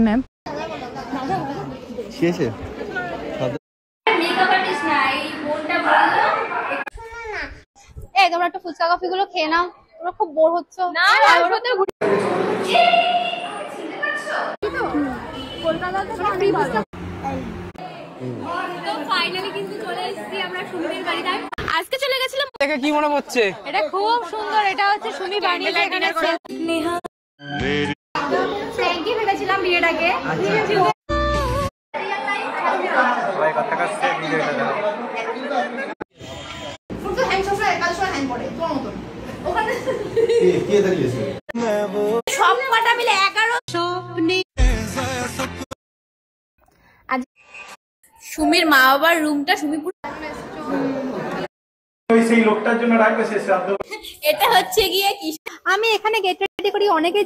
Ma'am শেষে makeup artist না, এই বোনটা বললো এই তোমরা একটু ফুচকা কফি গুলো খেয়ে নাও, তোমরা খুব বোর হচ্ছ। না তো ফাইনালি কিন্তু চলে এসেছি আমরা সুমির বাড়িতে। আজকে চলে গেছিলাম। দেখে কি মনে হচ্ছে? এটা খুব সুন্দর, এটা হচ্ছে সুমি বানিয়েছে। এখানে ফ্র্যাঙ্কি ভেবেছিলাম বিয়েটাকে। সবাই কথা কাছে ভিডিওটা দাও। ফুটো হ্যান্ড সবসময় কাল সময় হ্যান্ড পড়ে তোর মতন। ওখানে কে দাঁড়িয়েছে? সব কটা মিলে 11 স্বপ্নে। আজ সুমির মা বাবার রুমটা সুমি পুরো ওই সেই লোকটার জন্য রাখবে সে শ্রাদ্ধ। এটা হচ্ছে গিয়ে কি আমি এখানে গেট রেডি করি, অনেকে